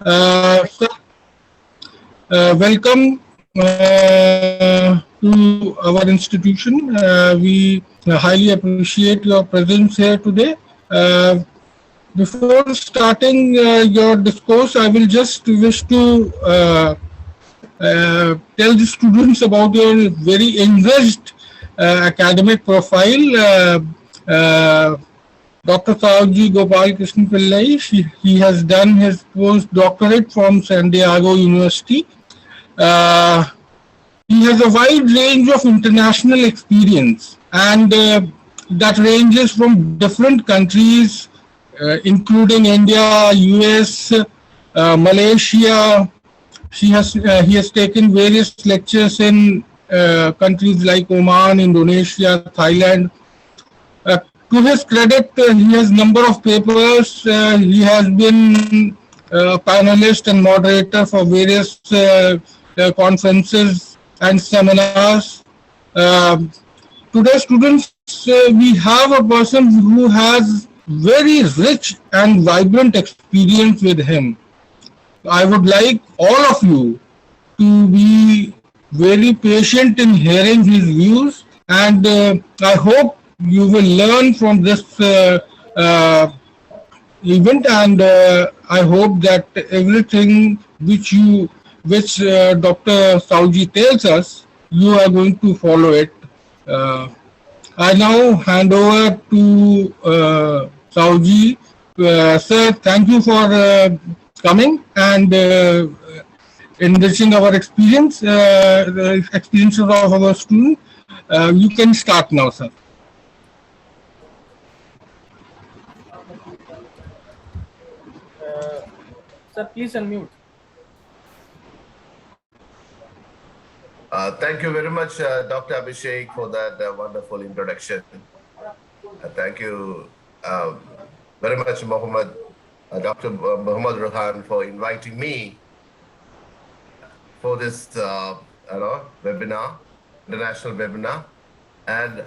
Sir, welcome to our institution. We highly appreciate your presence here today. Uh, Before starting your discourse, I will just wish to tell the students about your very enriched academic profile. Dr. Souji Gopalakrishna Pillai, he has done his post doctorate from San Diego University. Uh, he has a wide range of international experience, and that ranges from different countries, including India, US, Malaysia. He has taken various lectures in countries like Oman, Indonesia, Thailand. Uh, to his credit, he has number of papers. He has been a panelist and moderator for various conferences and seminars. Uh, Today, students, we have a person who has very rich and vibrant experience with him. I would like all of you to be very patient in hearing his views, and I hope you will learn from this event, and I hope that everything which Dr. Sauji tells us, you are going to follow it. Uh, I now hand over to Sauji. Sir, thank you for coming and enriching our experience, the experiences of our students. You can start now, sir. Sir, please unmute. Thank you very much, Dr. Abhishek, for that wonderful introduction. Thank you very much, Dr. Muhammad Rohan, for inviting me for this webinar, international webinar. And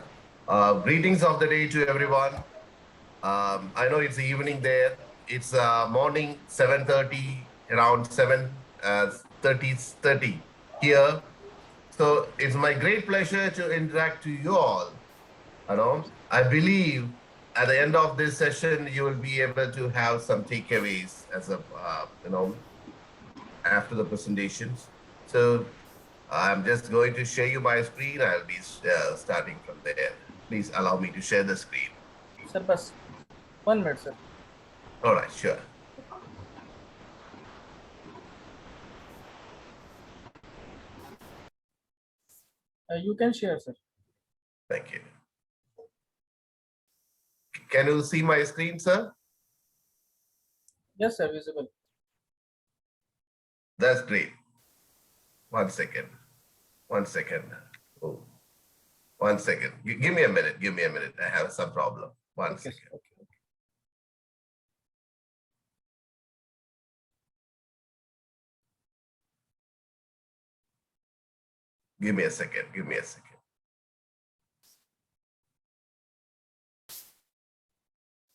greetings of the day to everyone. I know it's the evening there. It's morning 7:30, around 7:30 here. So it's my great pleasure to interact to you all. I believe at the end of this session, you will be able to have some takeaways as a, after the presentations. So I'm just going to share you my screen. I'll be starting from there. Please allow me to share the screen. Sir, bus 1 minute, sir. All right, sure. You can share, sir. Thank you. Can you see my screen, sir? Yes, sir, visible. That's great. 1 second. 1 second. Oh. 1 second. Give me a minute. Give me a minute. I have some problem. One second. Okay. Give me a second. Give me a second.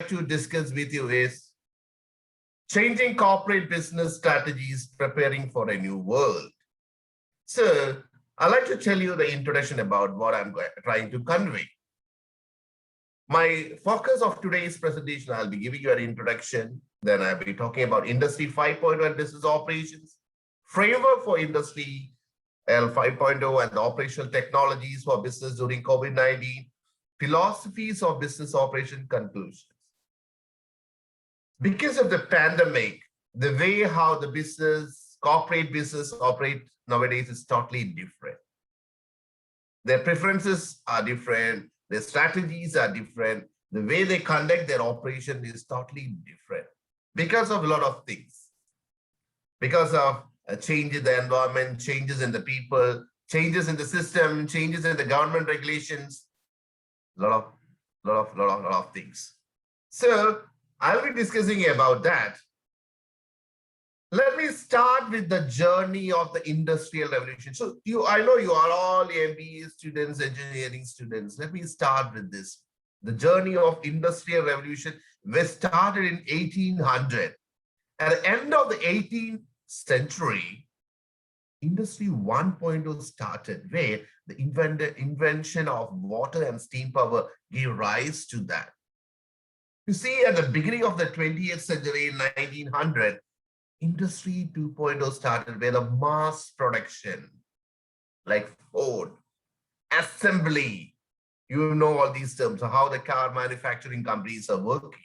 To discuss with you is changing corporate business strategies, preparing for a new world. So I'd like to tell you the introduction about what I'm trying to convey. My focus of today's presentation, I'll be giving you an introduction. Then I'll be talking about Industry 5.1 business operations, framework for Industry 5.0 and the operational technologies for business during COVID-19, philosophies of business operation conclusions. Because of the pandemic, the way how the corporate business operate nowadays is totally different. Their preferences are different, their strategies are different, the way they conduct their operation is totally different because of a lot of things. Because of a change in the environment, changes in the people, changes in the system, changes in the government regulations, lot of things. So I'll be discussing about that. Let me start with the journey of the Industrial Revolution. So I know you are all MBA students, engineering students. Let me start with this. The journey of Industrial Revolution was started in 1800 At the end of the 18th century, Industry 1.0 started, where the invention of water and steam power gave rise to that. You see, at the beginning of the 20th century, in 1900, Industry 2.0 started, where the mass production, like Ford, assembly, you know all these terms of how the car manufacturing companies are working.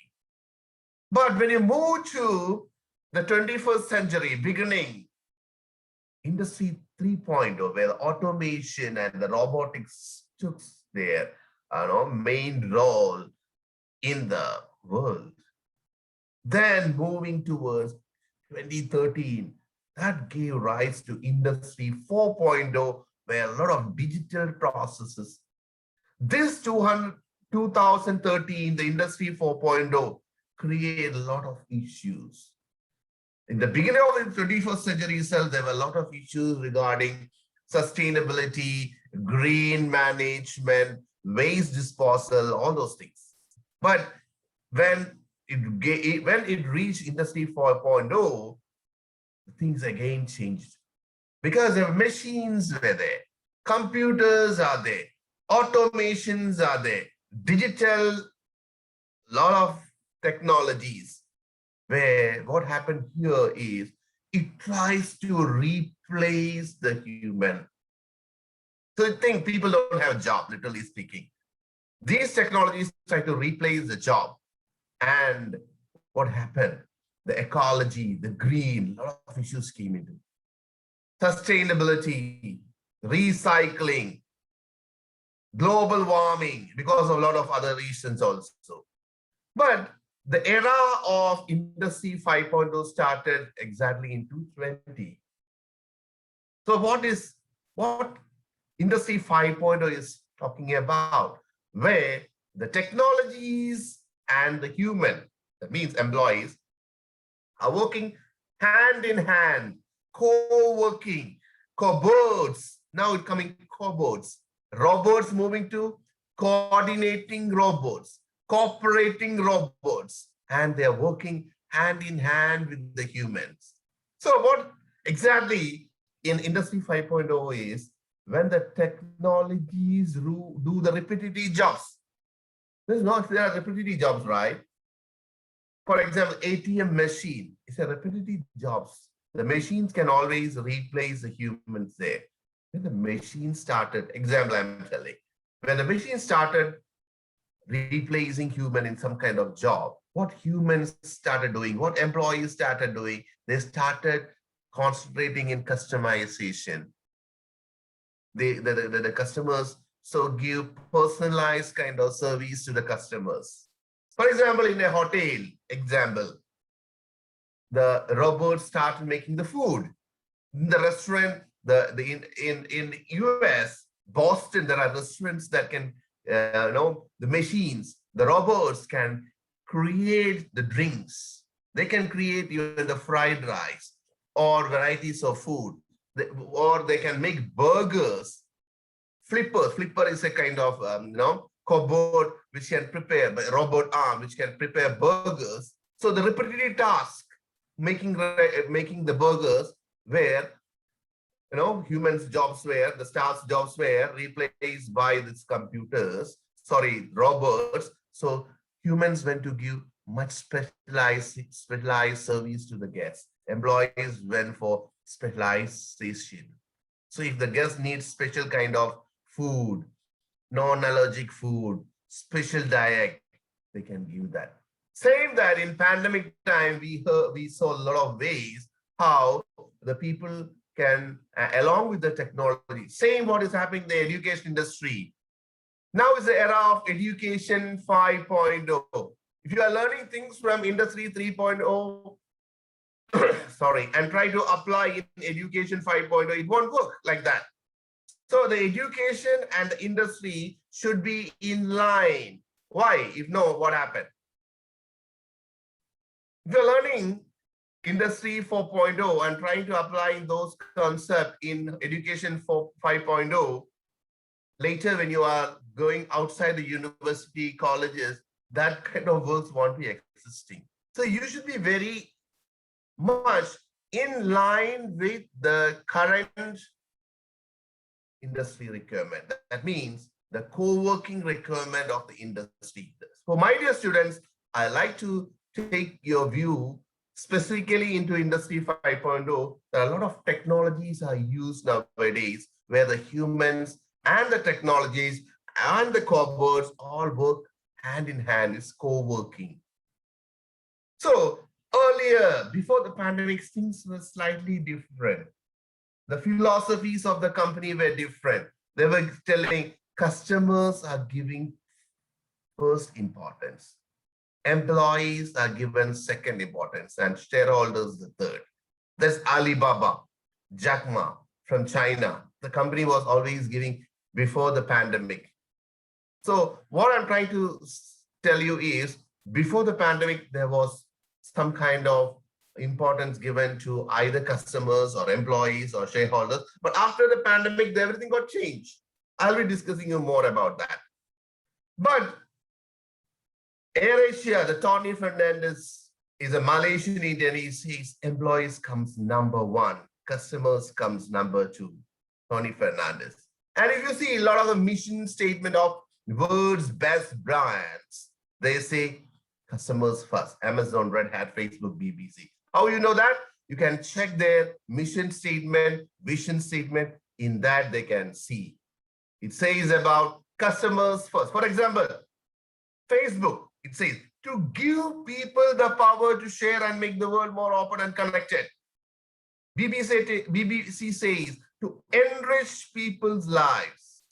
But when you move to the 21st century, beginning, Industry 3.0, where the automation and the robotics took their main role in the world. Then moving towards 2013, that gave rise to Industry 4.0, where a lot of digital processes. This 2013, the Industry 4.0 created a lot of issues. In the beginning of the 21st century itself, there were a lot of issues regarding sustainability, green management, waste disposal, all those things. But when it reached Industry 4.0, things again changed, because the machines were there, computers are there, automations are there, digital, lot of technologies, where what happened here is it tries to replace the human. So I think people don't have a job, literally speaking. These technologies try to replace the job. And what happened? The ecology, the green, a lot of issues came into. Sustainability, recycling, global warming, because of a lot of other reasons also. But the era of Industry 5.0 started exactly in 2020. So what Industry 5.0 is talking about? Where the technologies and the human, that means employees, are working hand in hand, co-working, cobots, now it's coming cobots, robots moving to coordinating robots, cooperating robots, and they're working hand in hand with the humans. So what exactly in Industry 5.0 is when the technologies do the repetitive jobs. There are repetitive jobs, right? For example, ATM machine is a repetitive jobs. The machines can always replace the humans there. When the machine started, example I'm telling, when the machine started replacing human in some kind of job, what humans started doing, what employees started doing, they started concentrating in customization. The customers so give personalized kind of service to the customers. For example, in a hotel, example, the robots started making the food. In the restaurant, in US, Boston, there are restaurants that can, the machines, the robots can create the drinks. They can create even the fried rice or varieties of food, or they can make burgers. Flipper is a kind of, cobot which can prepare, but robot arm which can prepare burgers. So the repetitive task, making the burgers, where humans' jobs were, the staff's jobs were replaced by these robots. So humans went to give much specialized service to the guests. Employees went for specialization. So if the guest needs special kind of food, non-allergic food, special diet, they can give that. Same that in pandemic time, we saw a lot of ways how the people can, along with the technology, same what is happening in the education industry. Now is the era of education 5.0. If you are learning things from Industry 3.0, and try to apply in education 5.0, it won't work like that. So the education and the industry should be in line. Why? If no, what happened? If you're learning Industry 4.0 and trying to apply those concepts in education 5.0, later when you are going outside the university, colleges, that kind of works won't be existing. So you should be very much in line with the current industry requirement. That means the co-working requirement of the industry. So my dear students, I like to take your view specifically into Industry 5.0. There are a lot of technologies are used nowadays where the humans and the technologies and the cobots all work hand in hand. It's co-working. So earlier, before the pandemic, things were slightly different. The philosophies of the company were different. They were telling customers are giving first importance. Employees are given second importance and shareholders the third. There's Alibaba, Jack Ma from China. The company was always giving before the pandemic. So what I'm trying to tell you is before the pandemic, there was some kind of importance given to either customers or employees or shareholders. But after the pandemic, everything got changed. I'll be discussing you more about that. But AirAsia, the Tony Fernandez is a Malaysian Indian. He says employees comes number one, customers comes number two. Tony Fernandez. And if you see a lot of the mission statement of world's best brands, they say customers first. Amazon, Red Hat, Facebook, BBC. How you know that? You can check their mission statement, vision statement. In that they can see. It says about customers first. For example, Facebook, it says to give people the power to share and make the world more open and connected. BBC says to enrich people's lives.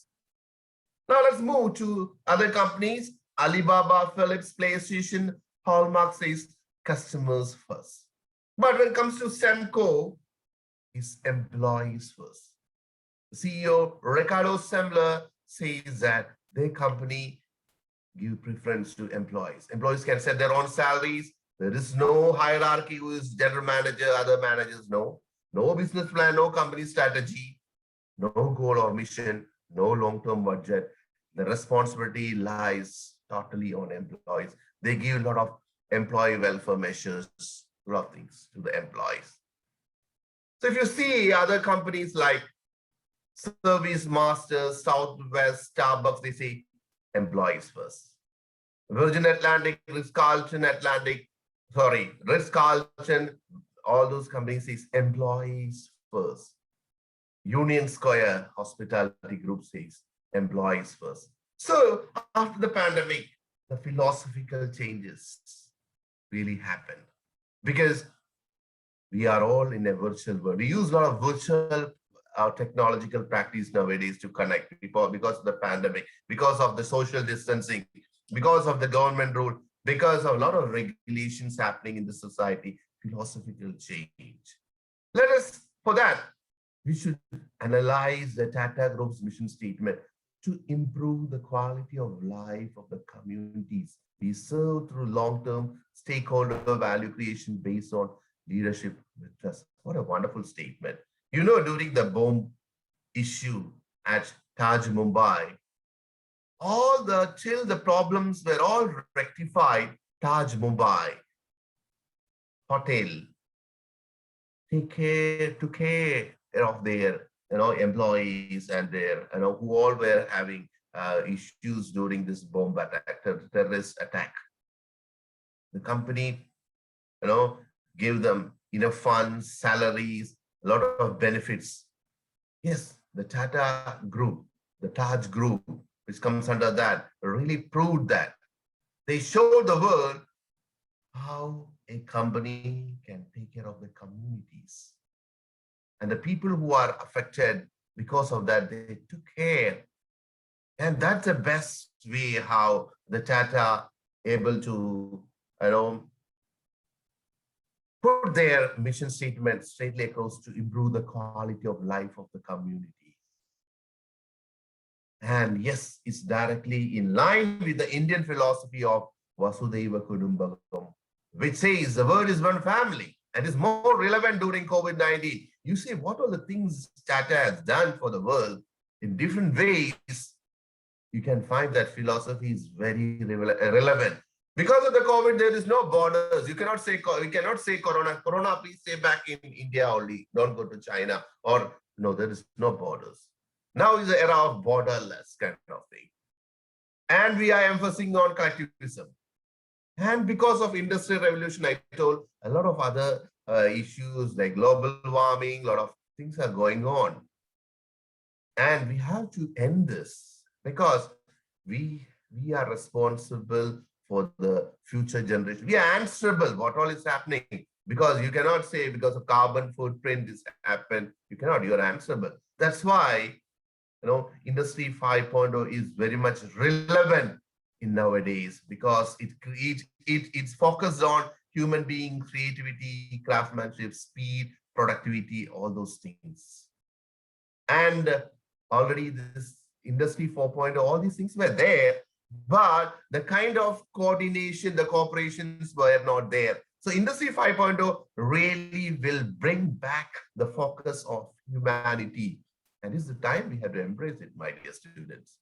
Now let's move to other companies. Alibaba, Philips, PlayStation, Hallmark says customers first. But when it comes to Semco, it's employees first. The CEO, Ricardo Semler, says that their company give preference to employees. Employees can set their own salaries. There is no hierarchy who is general manager, other managers, no. No business plan, no company strategy, no goal or mission, no long-term budget. The responsibility lies totally on employees. They give a lot of employee welfare measures, a lot of things to the employees. So if you see other companies like Service Masters, Southwest, Starbucks, they say employees first. Virgin Atlantic, Ritz-Carlton, all those companies say employees first. Union Square Hospitality Group says employees first. So after the pandemic, the philosophical changes really happened because we are all in a virtual world. We use a lot of virtual technological practice nowadays to connect people because of the pandemic, because of the social distancing, because of the government rule, because of a lot of regulations happening in the society, philosophical change. Let us, for that, we should analyze the Tata Group's mission statement to improve the quality of life of the communities we serve through long-term stakeholder value creation based on leadership with trust. What a wonderful statement. You know, during the bomb issue at Taj Mumbai, till the problems were all rectified, Taj Mumbai Hotel took care of their employees and their who all were having issues during this bomb attack, terrorist attack. The company gave them enough funds, salaries, a lot of benefits. Yes, the Tata Group, the Taj Group, which comes under that, really proved that. They showed the world how a company can take care of the communities. And the people who are affected because of that, they took care. And that's the best way how the Tata able to, put their mission statement straightly across to improve the quality of life of the community. And yes, it's directly in line with the Indian philosophy of Vasudhaiva Kudumbakam, which says the world is one family and is more relevant during COVID-19. You see what are the things Tata has done for the world in different ways. You can find that philosophy is very relevant. Because of the COVID, there is no borders. We cannot say Corona, please stay back in India only. Don't go to China. Or no, there is no borders. Now is the era of borderless kind of thing. And we are emphasizing on collectivism. And because of industrial revolution, I told a lot of other issues like global warming, a lot of things are going on. And we have to end this because we are responsible for the future generation. We are answerable what all is happening, because you cannot say because of carbon footprint this happened. You cannot, you are answerable. That's why, Industry 5.0 is very much relevant in nowadays, because it's focused on human being, creativity, craftsmanship, speed, productivity, all those things. And already this Industry 4.0, all these things were there, but the kind of coordination, the corporations were not there. So Industry 5.0 really will bring back the focus of humanity. And this is the time we have to embrace it, my dear students.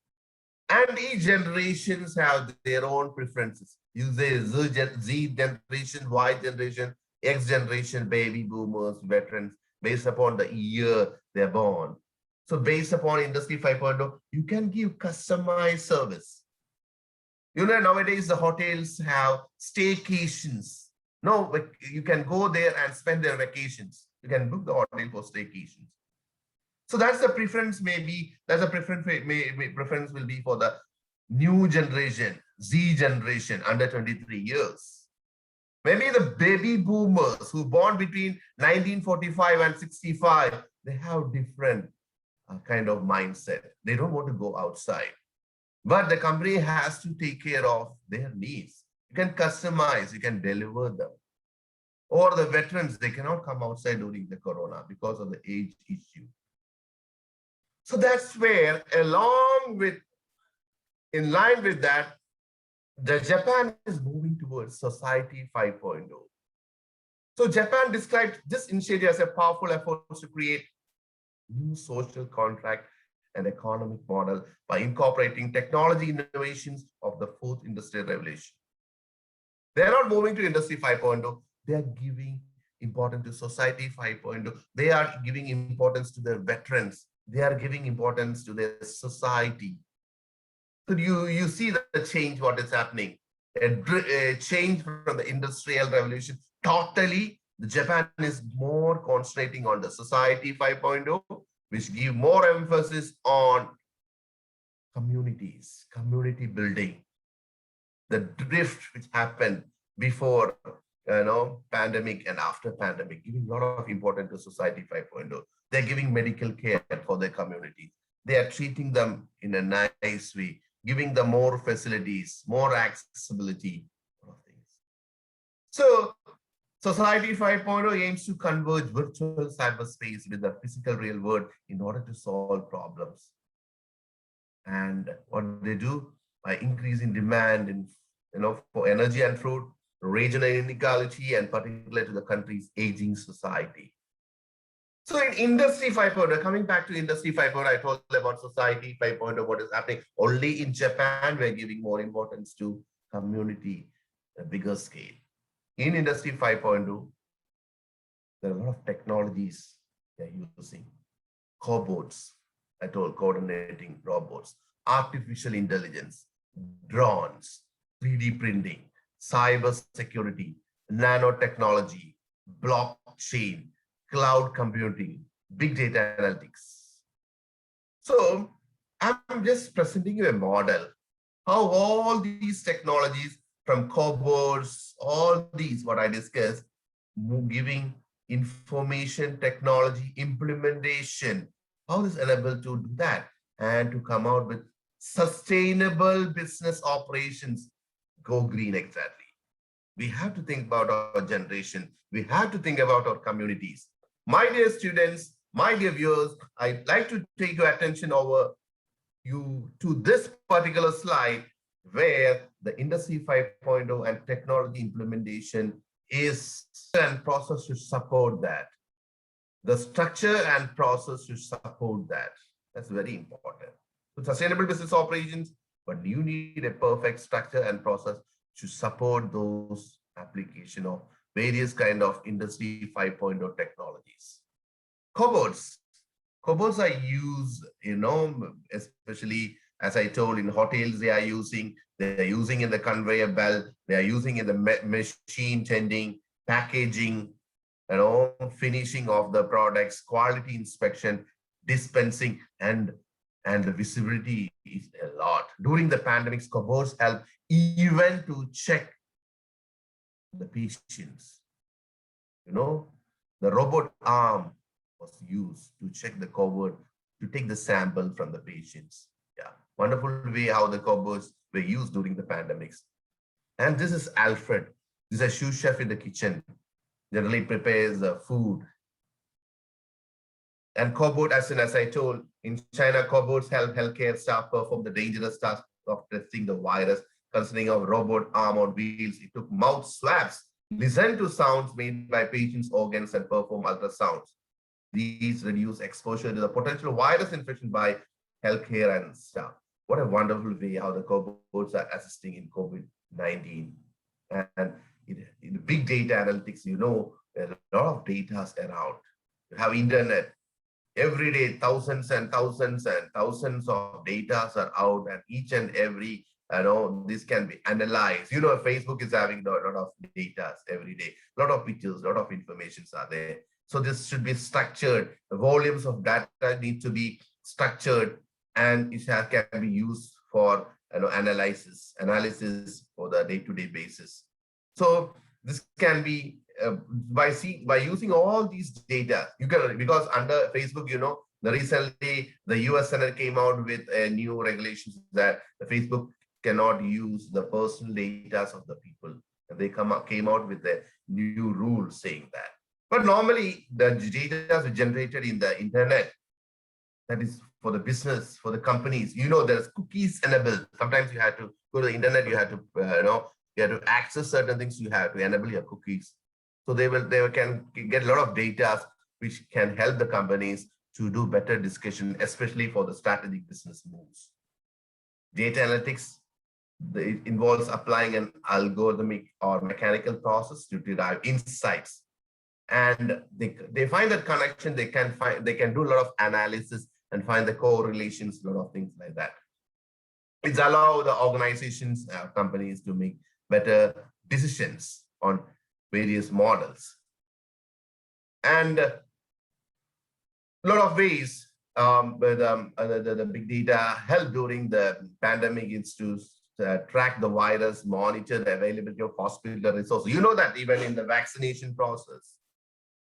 And each generations have their own preferences. You say Z generation, Y generation, X generation, baby boomers, veterans, based upon the year they're born. So based upon Industry 5.0, you can give customized service. Nowadays the hotels have staycations. No, you can go there and spend their vacations. You can book the hotel for staycations. So that's the preference that's a preference will be for the new generation, Z generation, under 23 years. Maybe the baby boomers who born between 1945 and 65, they have different kind of mindset. They don't want to go outside. But the company has to take care of their needs. You can customize, you can deliver them. Or the veterans, they cannot come outside during the corona because of the age issue. So that's where, in line with that, the Japan is moving towards Society 5.0. So Japan described this initiative as a powerful effort to create new social contract and economic model by incorporating technology innovations of the fourth industrial revolution. They are not moving to Industry 5.0. They are giving importance to Society 5.0. They are giving importance to their veterans. They are giving importance to their society. So you see the change, what is happening. A change from the industrial revolution. Totally, the Japan is more concentrating on the Society 5.0, which give more emphasis on communities, community building. The drift which happened before pandemic and after pandemic, giving a lot of importance to Society 5.0. They're giving medical care for their community. They are treating them in a nice way, giving them more facilities, more accessibility. So Society 5.0 aims to converge virtual cyberspace with the physical real world in order to solve problems. And what they do by increasing demand in, for energy and food, regional inequality, and particularly to the country's aging society. So in Industry 5.0, coming back to Industry 5.0, I told about Society 5.0, what is happening. Only in Japan, we're giving more importance to community, a bigger scale. In Industry 5.0, there are a lot of technologies they're using. Cobots, I told, coordinating robots, artificial intelligence, drones, 3D printing, cyber security, nanotechnology, blockchain, cloud computing, big data analytics. So I'm just presenting you a model, how all these technologies from cobots, all these, what I discussed, giving information technology implementation, how is able to do that and to come out with sustainable business operations, go green exactly. We have to think about our generation. We have to think about our communities. My dear students, my dear viewers, I'd like to take your attention over you to this particular slide where the Industry 5.0 and technology implementation is and process to support that. The structure and process to support that. That's very important. So sustainable business operations, but you need a perfect structure and process to support those application of various kind of industry 5.0 technologies. Cobots. Cobots are used, especially as I told in hotels, they are using in the conveyor belt, they are using in the machine tending, packaging, finishing of the products, quality inspection, dispensing, and the visibility is a lot. During the pandemics, cobots help even to check the patients. The robot arm was used to check the cupboard, to take the sample from the patients. Yeah, wonderful way how the cupboards were used during the pandemics. And this is Alfred. This is a sous chef in the kitchen. Generally prepares the food. And cupboard, as I told, in China, cupboards help healthcare staff perform the dangerous task of testing the virus, consisting of robot arm on wheels. It took mouth swabs, listen to sounds made by patients' organs, and perform ultrasounds. These reduce exposure to the potential virus infection by healthcare and staff. What a wonderful way how the cobots are assisting in COVID-19. And in big data analytics, there are a lot of data around. You have internet. Every day, thousands and thousands and thousands of data are out, and each and every, this can be analyzed. Facebook is having a lot of data every day, a lot of pictures, a lot of informations are there. So this should be structured. The volumes of data need to be structured, and it can be used for analysis for the day-to-day basis. So this can be by using all these data. You can, because under Facebook, recently the US Senate came out with a new regulations that the Facebook cannot use the personal data of the people. And they came out with a new rule saying that. But normally the data is generated in the internet. That is for the business, for the companies. There's cookies enabled. Sometimes you have to go to the internet. You have to, you have to access certain things. You have to enable your cookies. So they can get a lot of data which can help the companies to do better discussion, especially for the strategic business moves. Data analytics, it involves applying an algorithmic or mechanical process to derive insights. And they find that connection. They can do a lot of analysis and find the correlations, a lot of things like that. It's allow the organizations, companies to make better decisions on various models. And a lot of ways the big data helped during the pandemic is to track the virus, monitor the availability of hospital resources. That even in the vaccination process,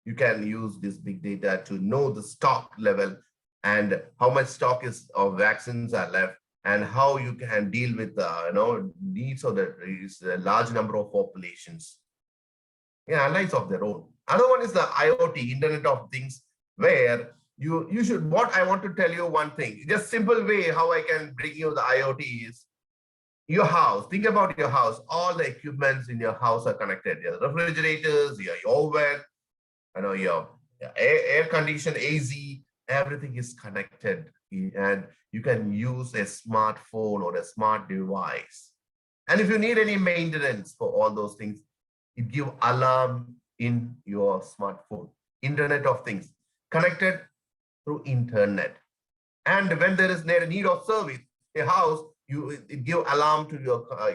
you can use this big data to know the stock level and how much stock of vaccines are left, and how you can deal with the needs of the large number of populations. Analyze of their own. Other one is the IoT, Internet of Things, where you should. What I want to tell you one thing, just simple way how I can bring you the IoT is your house. Think about your house. All the equipments in your house are connected. Your refrigerators, your oven, your air condition, AC, everything is connected, and you can use a smartphone or a smart device. And if you need any maintenance for all those things, it gives alarm in your smartphone. Internet of Things, connected through internet. And when there is a need of service, a house, it gives alarm to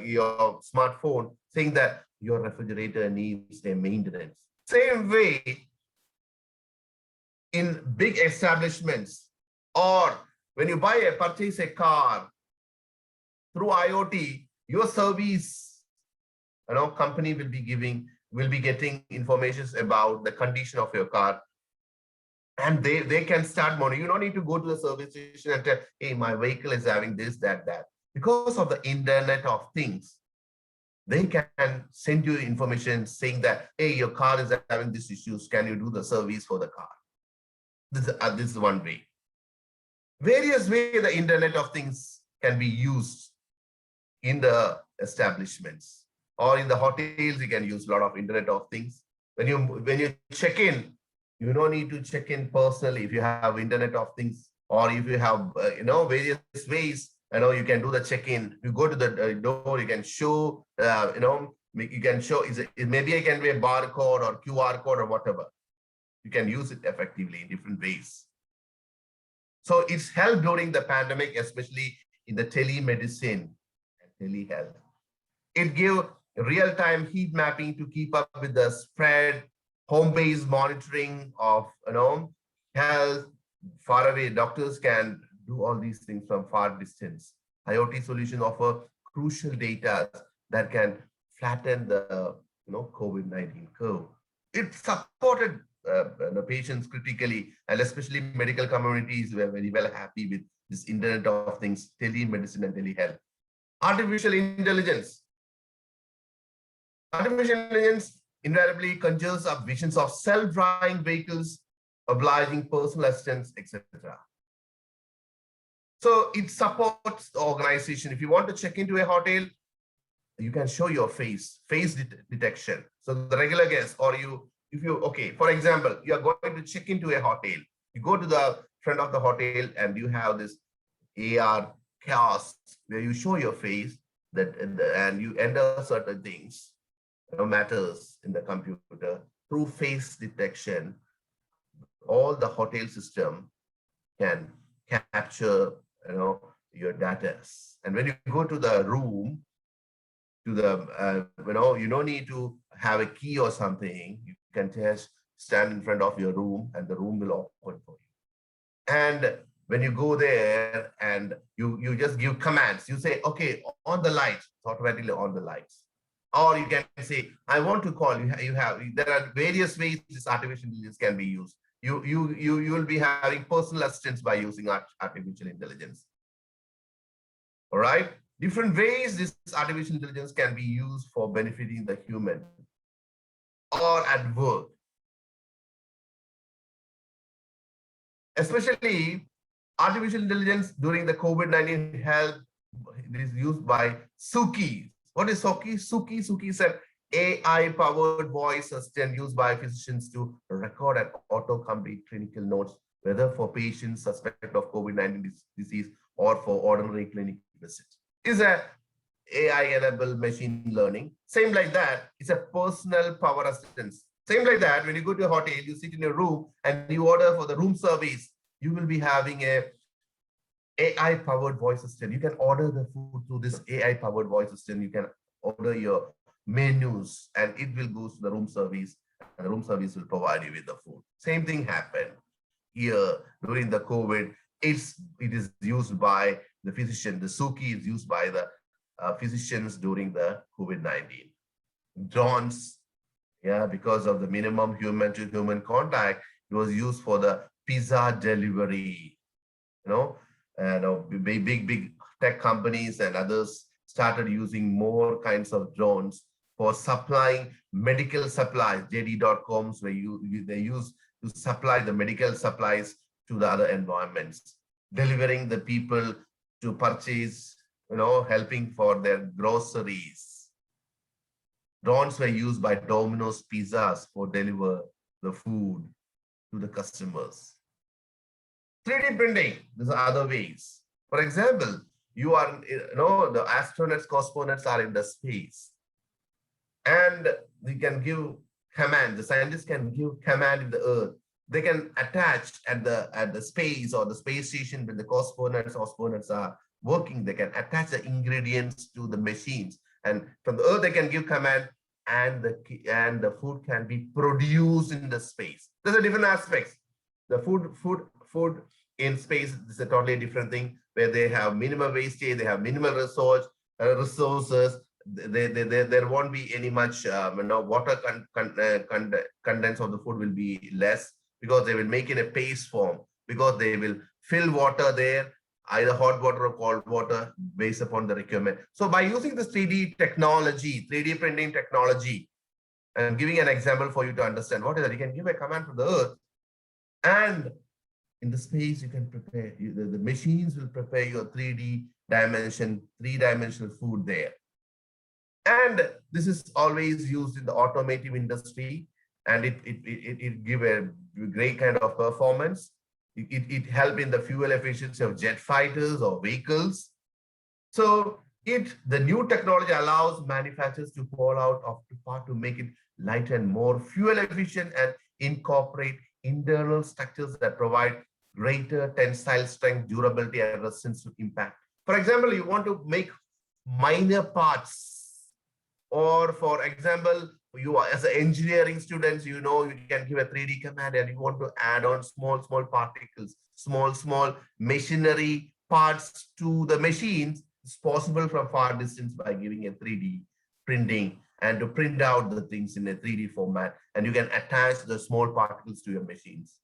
your smartphone saying that your refrigerator needs a maintenance. Same way, in big establishments, or when you purchase a car through IoT, your service company will be getting information about the condition of your car, and they can start monitoring. You don't need to go to the service station and tell, hey, my vehicle is having this, that. Because of the Internet of Things, they can send you information saying that, hey, your car is having these issues. Can you do the service for the car? This is one way. Various ways the Internet of Things can be used in the establishments, or in the hotels. You can use a lot of Internet of Things. When you check in, you don't need to check in personally if you have Internet of Things, or if you have various ways You can do the check-in. You go to the door, you can show, you can show, maybe it can be a barcode or QR code or whatever. You can use it effectively in different ways. So it's helped during the pandemic, especially in the telemedicine and telehealth. It gave real-time heat mapping to keep up with the spread, home-based monitoring of health. Far away, doctors can do all these things from far distance. IoT solutions offer crucial data that can flatten the COVID-19 curve. It supported the patients critically, and especially medical communities were very well happy with this Internet of Things, telemedicine and telehealth. Artificial intelligence. Artificial intelligence invariably conjures up visions of self-driving vehicles, obliging personal assistants, etc. So it supports the organization. If you want to check into a hotel, you can show your face detection. So the regular guest, or for example, you are going to check into a hotel. You go to the front of the hotel and you have this AR kiosk where you show your face and you enter certain things, matters in the computer through face detection. All the hotel system can capture your data, and when you go to the room, to the you don't need to have a key or something. You can just stand in front of your room and the room will open for you. And when you go there and you just give commands, you say, okay, on the lights, automatically on the lights. Or you can say, I want to call you. There are various ways this artificial intelligence can be used. You will be having personal assistants by using artificial intelligence. All right. Different ways this artificial intelligence can be used for benefiting the human or at work. Especially artificial intelligence during the COVID-19 health, it is used by Suki. What is Suki? Suki said AI-powered voice assistant used by physicians to record and auto-complete clinical notes, whether for patients suspected of COVID-19 disease or for ordinary clinical visits. Is a AI-enabled machine learning. Same like that, it's a personal power assistance. Same like that, when you go to a hotel, you sit in your room and you order for the room service, you will be having a AI-powered voice assistant. You can order the food through this AI-powered voice assistant. You can order your menus and it will go to the room service and the room service will provide you with the food. Same thing happened here during the COVID. It is used by the physician. The Suki is used by the physicians during the COVID-19. Drones, because of the minimum human-to-human contact, it was used for the pizza delivery. Big tech companies and others started using more kinds of drones for supplying medical supplies. JD.coms where they use to supply the medical supplies to the other environments, delivering the people to purchase, helping for their groceries. Drones were used by Domino's Pizzas for deliver the food to the customers. 3D printing, these are other ways. For example, you are, the astronauts, cosmonauts are in the space. And they can give command, the scientists can give command in the Earth. They can attach at the space or the space station when the cosmonauts are working, they can attach the ingredients to the machines. And from the Earth, they can give command and the food can be produced in the space. There's a different aspects. The food in space is a totally different thing where they have minimal wastage, they have minimal resources. There won't be any much water contents of the food will be less because they will make it a paste form, because they will fill water there, either hot water or cold water based upon the requirement. So by using this 3D technology, 3D printing technology, and giving an example for you to understand what is that, you can give a command from the Earth and in the space you can prepare, the machines will prepare your three-dimensional food there. And this is always used in the automotive industry, and it give a great kind of performance. It help in the fuel efficiency of jet fighters or vehicles. So the new technology allows manufacturers to pull out of the part to make it lighter and more fuel efficient and incorporate internal structures that provide greater tensile strength, durability, and resistance to impact. For example, you want to make minor parts, or for example, you as an engineering students, you can give a 3D command and you want to add on small particles, small machinery parts to the machines. It's possible from far distance by giving a 3D printing and to print out the things in a 3D format, and you can attach the small particles to your machines.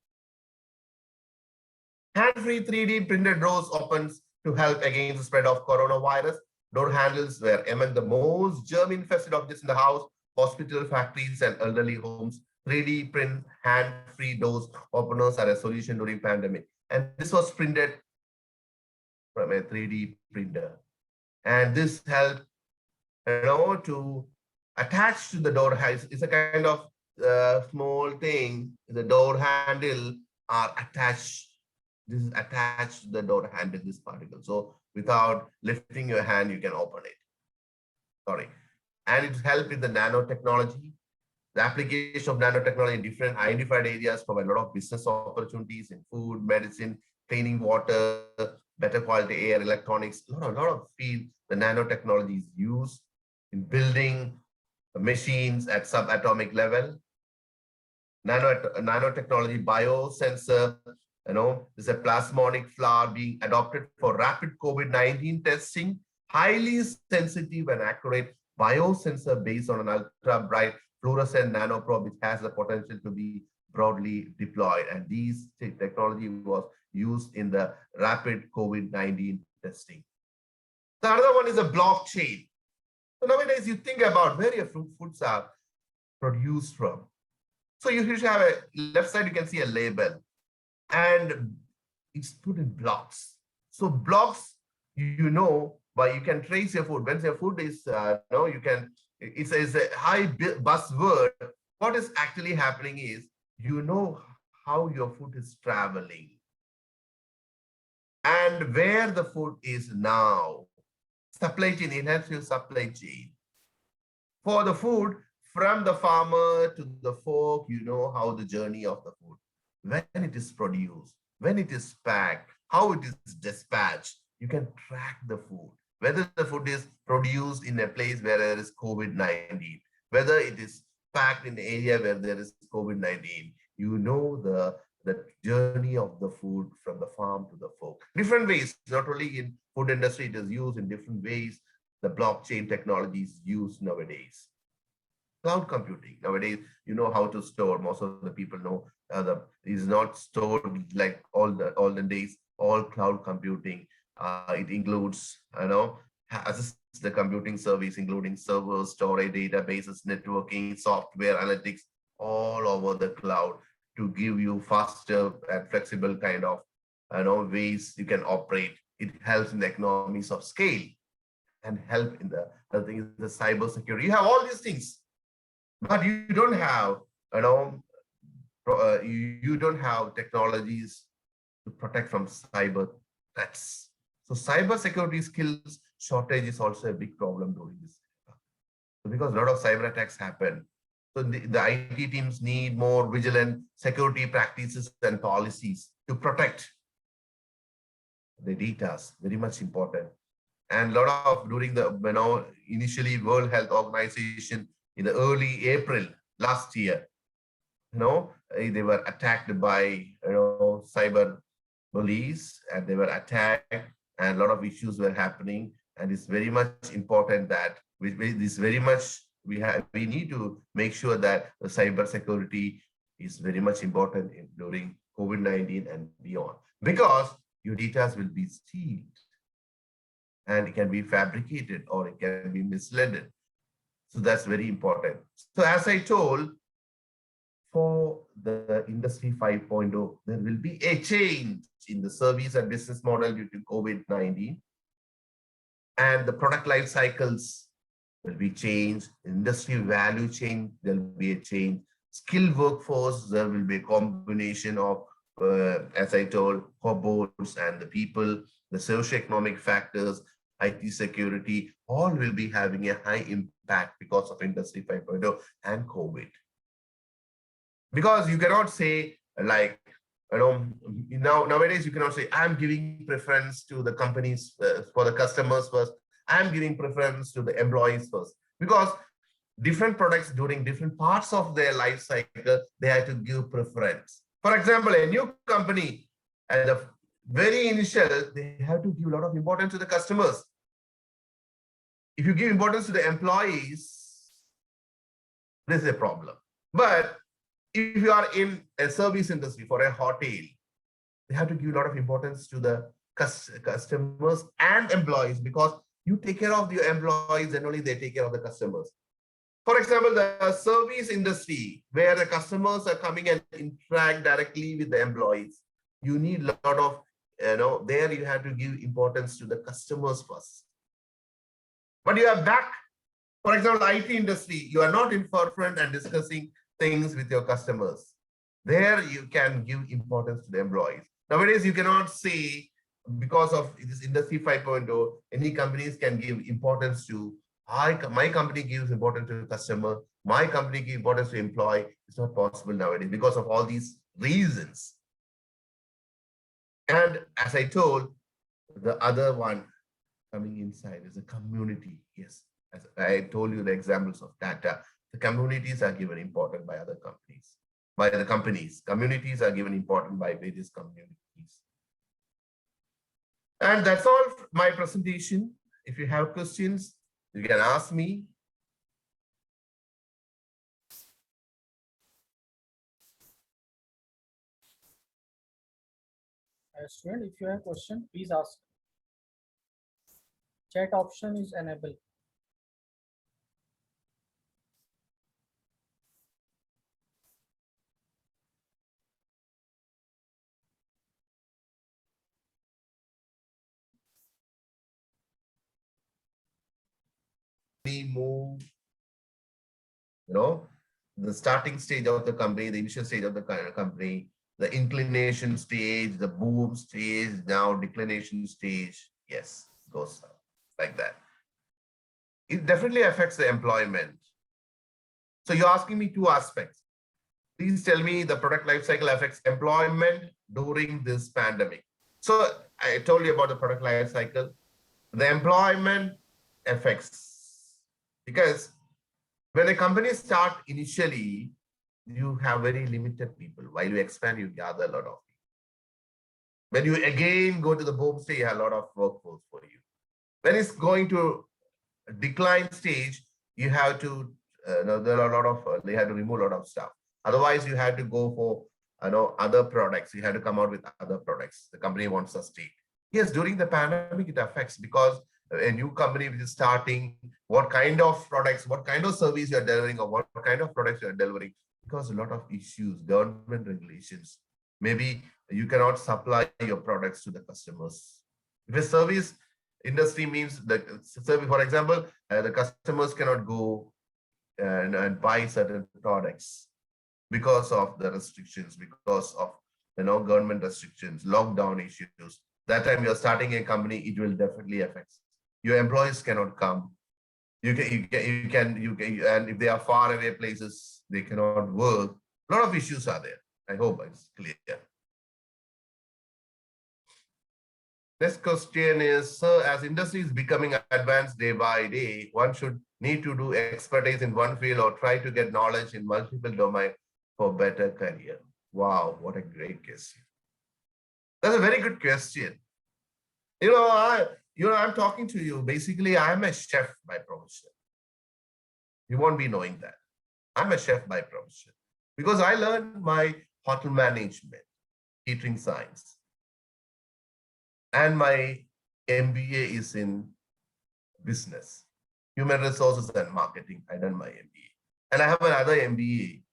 Hand-free 3D printed doors opens to help against the spread of coronavirus. Door handles were among the most germ-infested objects in the house, hospital, factories, and elderly homes. 3D print hand-free doors openers are a solution during pandemic. And this was printed from a 3D printer. And this helped, to attach to the door. It's a kind of small thing. The door handle are attached. This is attached to the door handle, this particle. So without lifting your hand, you can open it. Sorry. And it helps with the nanotechnology. The application of nanotechnology in different identified areas provide a lot of business opportunities in food, medicine, cleaning water, better quality air, electronics, a lot of field. The nanotechnology is used in building machines at subatomic level. Nanotechnology biosensor, is a plasmonic flower being adopted for rapid COVID-19 testing, highly sensitive and accurate biosensor based on an ultra-bright fluorescent nanoprobe, which has the potential to be broadly deployed. And these technology was used in the rapid COVID-19 testing. The other one is a blockchain. So nowadays you think about where your foods are produced from. So you should have a left side, you can see a label, and it's put in blocks. So blocks, but you can trace your food. When your food is, it's a high buzzword. What is actually happening is, how your food is traveling and where the food is now. Supply chain, enhance your supply chain. For the food, from the farmer to the fork, how the journey of the food, when it is produced, when it is packed, how it is dispatched. You can track the food, whether the food is produced in a place where there is COVID-19, whether it is packed in the area where there is COVID-19. The journey of the food from the farm to the fork. Different ways, not only in food industry, it is used in different ways. The blockchain technology is used nowadays. Cloud computing. Nowadays, you know how to store. Most of the people know is not stored like all the days. All cloud computing. It includes, assist the computing service, including servers, storage, databases, networking, software, analytics, all over the cloud to give you faster and flexible kind of, ways you can operate. It helps in the economies of scale and help in the other thing is the cyber security. You have all these things, but you don't have, you don't have technologies to protect from cyber threats. So cyber security skills shortage is also a big problem during this. So because a lot of cyber attacks happen. So the IT teams need more vigilant security practices and policies to protect the data. Very much important. And a lot of during the, initially World Health Organization in the early April last year, they were attacked by, cyber bullies, and they were attacked, and a lot of issues were happening. And it's very much important that we need to make sure that the cyber security is very much important during COVID-19 and beyond, because your data will be stealed and it can be fabricated or it can be misled. So that's very important. So as I told, for the Industry 5.0, there will be a change in the service and business model due to COVID-19. And the product life cycles will be changed. Industry value chain, there will be a change. Skilled workforce, there will be a combination of, as I told, robots and the people, the socioeconomic factors, IT security, all will be having a high impact because of Industry 5.0 and COVID. Because you cannot say like, nowadays you cannot say, I'm giving preference to the companies for the customers first. I'm giving preference to the employees first. Because different products during different parts of their life cycle, they have to give preference. For example, a new company at the very initial, they have to give a lot of importance to the customers. If you give importance to the employees, this is a problem. But if you are in a service industry for a hotel, they have to give a lot of importance to the customers and employees, because you take care of your employees, then only they take care of the customers. For example, the service industry, where the customers are coming and interact directly with the employees, you need a lot of, there you have to give importance to the customers first. But you are back, for example, IT industry, you are not in forefront and discussing things with your customers. There you can give importance to the employees. Nowadays, you cannot say, because of this Industry 5.0, any companies can give importance to, my company gives importance to the customer, my company gives importance to employee. It's not possible nowadays because of all these reasons. And as I told, the other one coming inside is a community. Yes, as I told you the examples of data, the communities are given important by other companies, by the companies. Communities are given important by various communities. And that's all my presentation. If you have questions, you can ask me. Student, if you have a question, please ask. Chat option is enabled. We move, the starting stage of the company, the initial stage of the company, the inclination stage, the boom stage, now declination stage. Yes, goes like that. It definitely affects the employment. So you're asking me two aspects. Please tell me the product life cycle affects employment during this pandemic. So I told you about the product life cycle. The employment affects, because when a company starts initially, you have very limited people. While you expand, you gather a lot of people. When you again go to the boom stage, you have a lot of workforce for you. When it's going to decline stage, you have to, there are a lot of, they have to remove a lot of stuff. Otherwise, you have to go for, other products. You have to come out with other products. The company wants to sustain. Yes, during the pandemic, it affects, because a new company which is starting, what kind of products, what kind of service you are delivering, or what kind of products you are delivering, because a lot of issues, government regulations. Maybe you cannot supply your products to the customers. If a service industry means that, for example, the customers cannot go and buy certain products because of the restrictions, because of government restrictions, lockdown issues. That time you're starting a company, it will definitely affect. Your employees cannot come. You can, and if they are far away places, they cannot work. A lot of issues are there. I hope it's clear. Next question is, sir, as industry is becoming advanced day by day, one should need to do expertise in one field or try to get knowledge in multiple domains for better career. Wow, what a great question. That's a very good question. I'm talking to you. Basically, I'm a chef by profession. You won't be knowing that. I'm a chef by profession because I learned my hotel management, catering science, and my MBA is in business, human resources and marketing. I done my MBA, and I have another MBA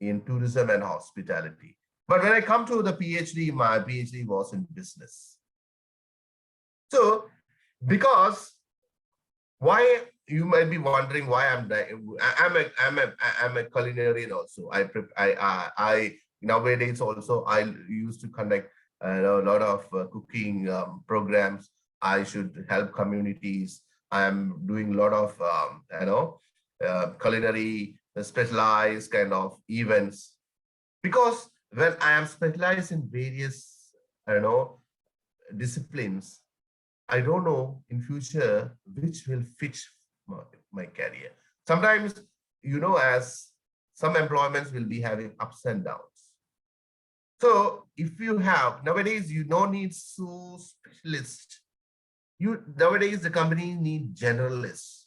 in tourism and hospitality. But when I come to the PhD, my PhD was in business. So, because why, you might be wondering why I'm a culinarian also. I nowadays also I used to conduct a lot of cooking programs. I should help communities. I am doing a lot of, culinary specialized kind of events. Because when I am specialized in various, disciplines, I don't know in future which will fit my career. Sometimes, as some employments will be having ups and downs. So if you have, nowadays, you don't need so specialist. Nowadays, the company need generalists,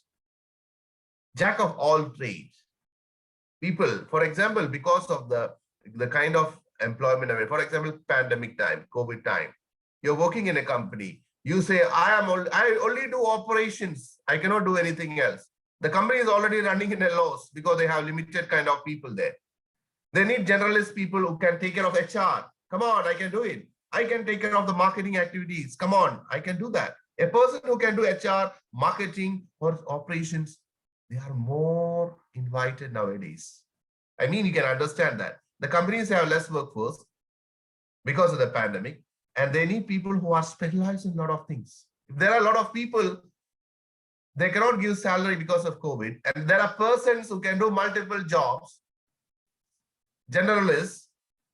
jack of all trades. People, for example, because of the kind of employment, for example, pandemic time, COVID time, you're working in a company, you say, I only do operations, I cannot do anything else. The company is already running in a loss because they have limited kind of people there. They need generalist people who can take care of HR. Come on, I can do it. I can take care of the marketing activities. Come on, I can do that. A person who can do HR, marketing, or operations, they are more invited nowadays. I mean, you can understand that. The companies have less workforce because of the pandemic, and they need people who are specialized in a lot of things. If there are a lot of people, they cannot give salary because of COVID, and there are persons who can do multiple jobs, generalists,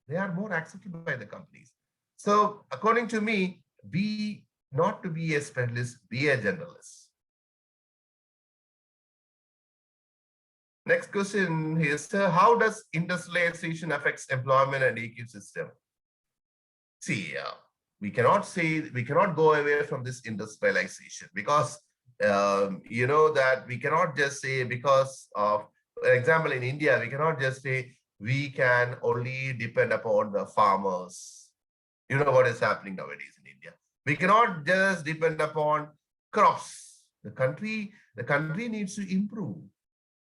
they are more accepted by the companies. So according to me, not to be a specialist, be a generalist. Next question is, how does industrialization affects employment and ecosystem? See, we cannot go away from this industrialization because that we cannot just say because of, for example, in India, we cannot just say we can only depend upon the farmers. You know what is happening nowadays in India. We cannot just depend upon crops. The country needs to improve.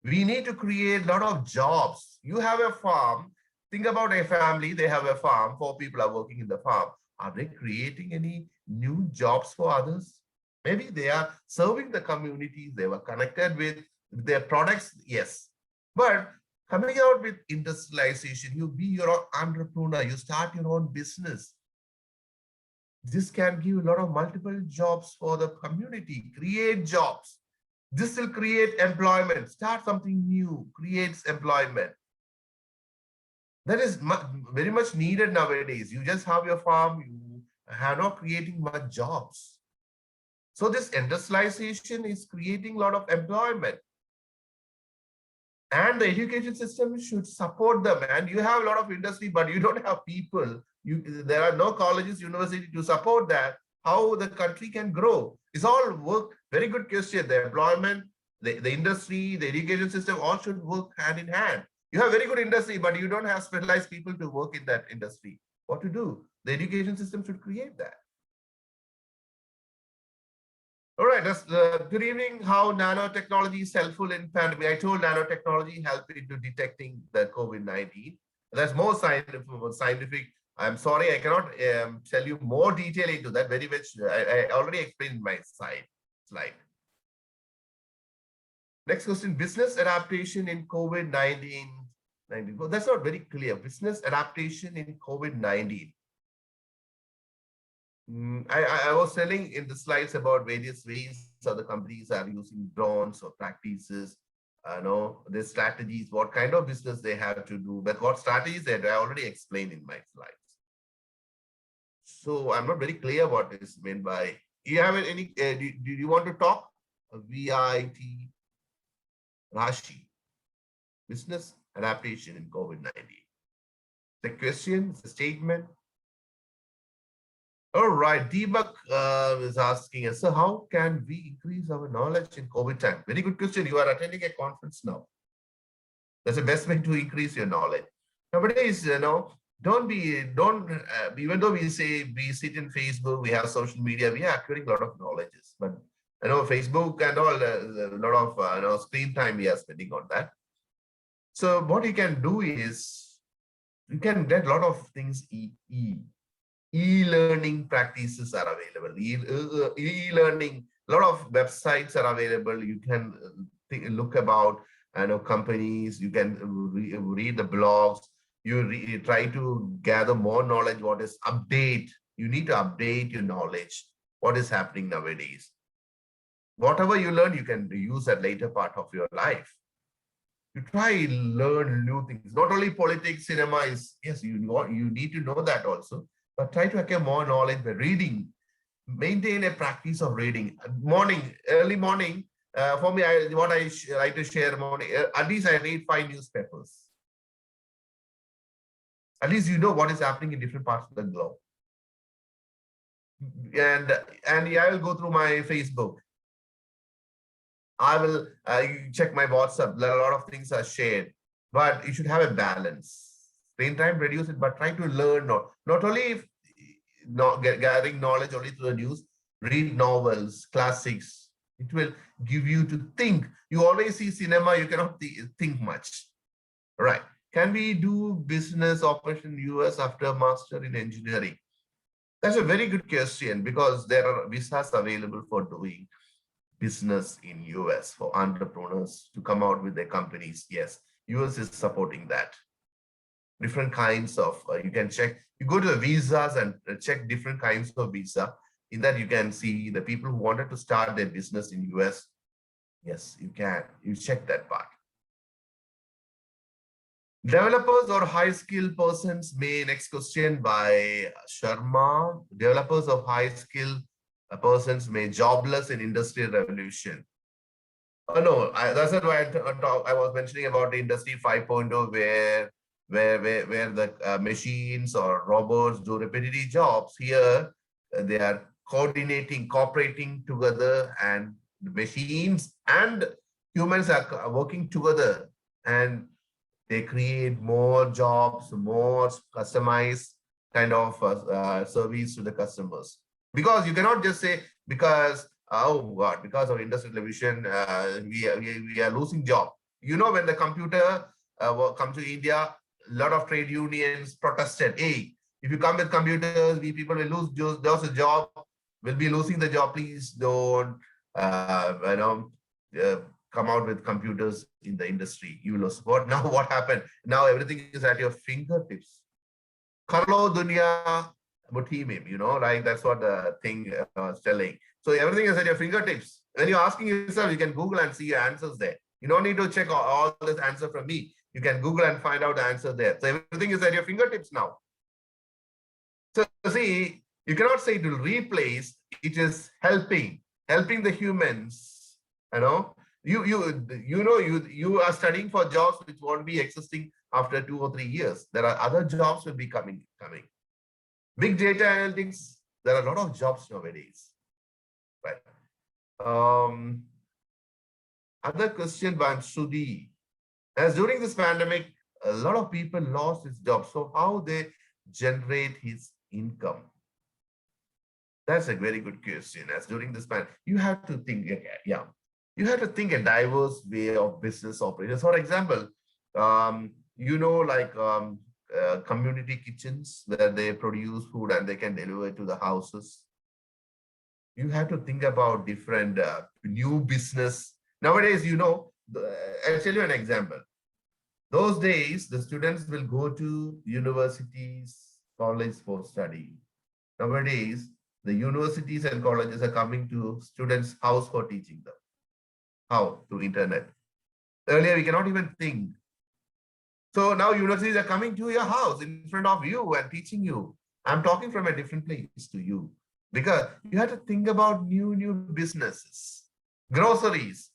We need to create a lot of jobs. You have a farm. Think about a family, they have a farm, 4 people are working in the farm. Are they creating any new jobs for others? Maybe they are serving the communities, they were connected with their products, yes. But coming out with industrialization, you be your own entrepreneur, you start your own business. This can give a lot of multiple jobs for the community, create jobs. This will create employment, start something new, creates employment. That is very much needed nowadays. You just have your farm, you are not creating much jobs. So this industrialization is creating a lot of employment. And the education system should support them. And you have a lot of industry, but you don't have people. There are no colleges, university to support that. How the country can grow? It's all work. Very good question. The employment, the industry, the education system all should work hand in hand. You have very good industry, but you don't have specialized people to work in that industry. What to do? The education system should create that. All right, good evening. How nanotechnology is helpful in pandemic. I told nanotechnology helped into detecting the COVID-19. That's more scientific. I'm sorry, I cannot tell you more detail into that. Very much, I already explained my slide. Next question, business adaptation in COVID-19. Well, that's not very clear. Business adaptation in COVID-19. I was telling in the slides about various ways other companies are using drones or practices, their strategies, what kind of business they have to do, but what strategies I already explained in my slides. So I'm not very clear what is meant by. Do you have any? Do you want to talk? VIT Rashi, business adaptation in COVID-19. The question, the statement. All right, Deepak is asking us, so how can we increase our knowledge in COVID time? Very good question. You are attending a conference now. That's the best way to increase your knowledge. Nowadays, even though we say we sit in Facebook, we have social media, we are acquiring a lot of knowledges. But Facebook and all, a lot of screen time we are spending on that. So what you can do is you can get a lot of things e-learning practices are available. E-learning, a lot of websites are available. You can look about companies. You can read the blogs. You try to gather more knowledge. What is update? You need to update your knowledge. what is happening nowadays. Whatever you learn, you can use at later part of your life. You try learn new things. Not only politics, cinema is, yes, you need to know that also, but try to acquire more knowledge by reading. Maintain a practice of reading. Early morning, for me, what I like to share morning, at least I read 5 newspapers. At least you know what is happening in different parts of the globe. And I will go through my Facebook. I will check my WhatsApp. A lot of things are shared, but you should have a balance. Screen time, reduce it, but try to learn. Not only if gathering knowledge only through the news, read novels, classics. It will give you to think. You always see cinema, you cannot think much. Right. Can we do business operation in US after master in engineering? That's a very good question, because there are visas available for doing business in US for entrepreneurs to come out with their companies. Yes, US is supporting that. Different kinds of, you can check, you go to the visas and check different kinds of visa. In that you can see the people who wanted to start their business in US. Yes, you can, you check that part. Developers or high-skilled persons next question by Sharma. Developers of high-skilled persons may jobless in industrial revolution. Oh no, that's why I was mentioning about the industry 5.0 where the machines or robots do repetitive jobs. Here they are cooperating together, and the machines and humans are working together, and they create more jobs, more customized kind of service to the customers. Because you cannot just say, because, oh God, because of industrial revolution, we are losing job. You know, when the computer come to India, a lot of trade unions protested, hey, if you come with computers, we people will lose a job, we'll be losing the job. Please don't, come out with computers in the industry. You will support. Now what happened? Now everything is at your fingertips. Karlo dunya mutimim, like that's what the thing was telling. So everything is at your fingertips. When you're asking yourself, you can Google and see your answers there. You don't need to check all this answer from me. You can Google and find out the answer there. So everything is at your fingertips now. So see, you cannot say it will replace. It is helping the humans. You are studying for jobs which won't be existing after 2 or 3 years. There are other jobs will be coming. Big data analytics, there are a lot of jobs nowadays. Right. Other question by Sudhi. As during this pandemic, a lot of people lost his job. So how they generate his income? That's a very good question. As during this pandemic, you have to think, you have to think a diverse way of business operations. For example, community kitchens where they produce food and they can deliver it to the houses. You have to think about different new business. Nowadays, I'll tell you an example. Those days, the students will go to universities, college for study. Nowadays, the universities and colleges are coming to students' house for teaching them. How? Through internet. Earlier, we cannot even think. So now universities are coming to your house in front of you and teaching you. I'm talking from a different place to you, because you have to think about new businesses. Groceries.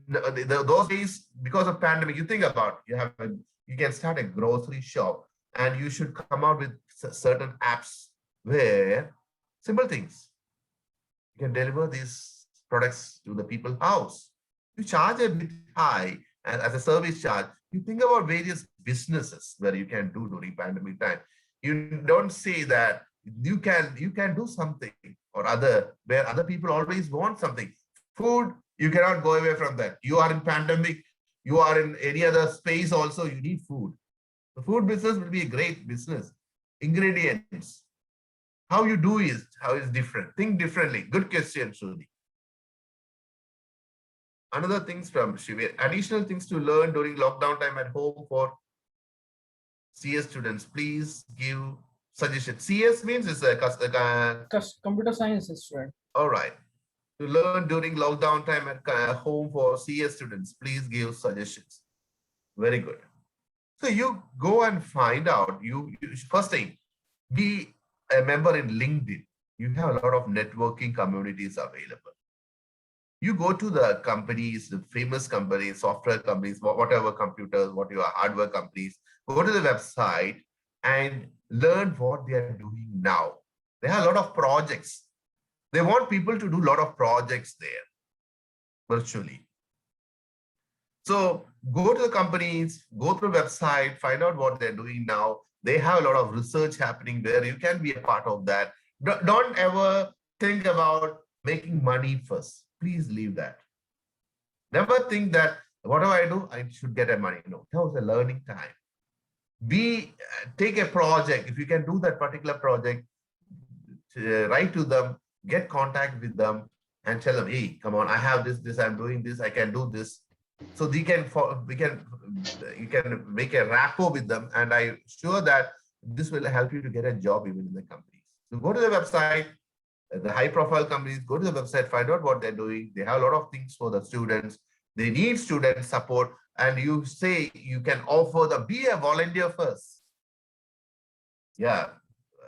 Those days, because of pandemic, you think about, you can start a grocery shop, and you should come out with certain apps where simple things. You can deliver these products to the people's house. You charge a bit high, and as a service charge, you think about various businesses where you can do during pandemic time. You don't say that you can do something or other where other people always want something. Food, you cannot go away from that. You are in pandemic, you are in any other space also, you need food. The food business will be a great business. Ingredients. How you do is different. Think differently. Good question, Sudhi. Another things from Shivir. Additional things to learn during lockdown time at home for CS students. Please give suggestion. CS means it's a Computer science student. all right. To learn during lockdown time at home for CS students, please give suggestions. Very good. So you go and find out. First thing, be a member in LinkedIn. You have a lot of networking communities available. You go to the companies, the famous companies, software companies, whatever computers, whatever hardware companies, go to the website and learn what they are doing now. They have a lot of projects. They want people to do a lot of projects there virtually. So go to the companies, go to the website, find out what they're doing now. They have a lot of research happening there. You can be a part of that. Don't ever think about making money first. Please leave that. Never think that whatever I do, I should get a money. No, that was a learning time. Take a project. If you can do that particular project, write to them, get contact with them and tell them, hey, come on, I have this, I'm doing this, I can do this. So you can make a rapport with them, and I'm sure that this will help you to get a job even in the companies. So go to the website, the high profile companies, go to the website, find out what they're doing. They have a lot of things for the students. They need student support, and you say you can offer them, be a volunteer first. Yeah,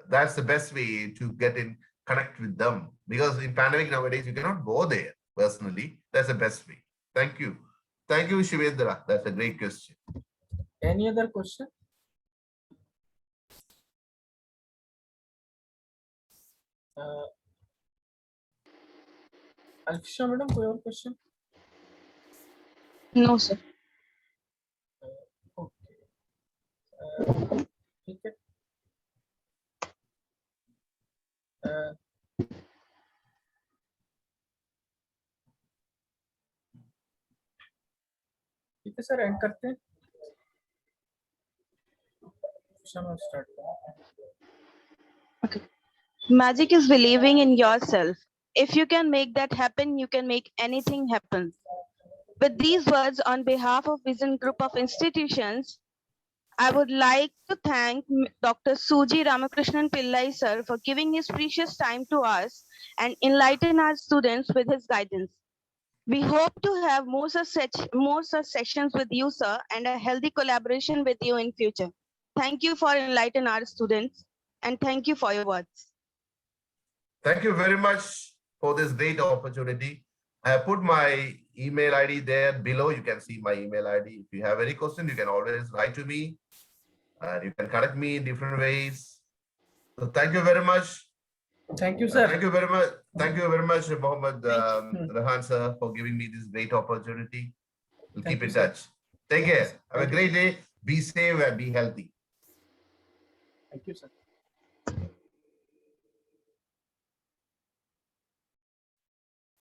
that's the best way to get in, connect with them, because in pandemic nowadays, you cannot go there personally. That's the best way. Thank you. Thank you, Shivendra. That's a great question. Any other question? Alfisha madam, कोई और question? No, sir. Okay. ठीक है. ठीक है sir, and करते हैं. Start. Okay. Magic is believing in yourself. If you can make that happen, you can make anything happen. With these words, on behalf of Vision Group of Institutions, I would like to thank Dr. Souji Ramakrishnan Pillai, sir, for giving his precious time to us and enlighten our students with his guidance. We hope to have more such sessions with you, sir, and a healthy collaboration with you in future. Thank you for enlightening our students, and thank you for your words. Thank you very much for this great opportunity. I have put my email ID there below. You can see my email ID. If you have any question, you can always write to me. You can contact me in different ways. So thank you very much. Thank you, sir. Thank you very much. Thank you very much, Mohammed Rahan, sir, for giving me this great opportunity. We'll keep in touch. Take care. Have a great day. Be safe and be healthy. Thank you, sir.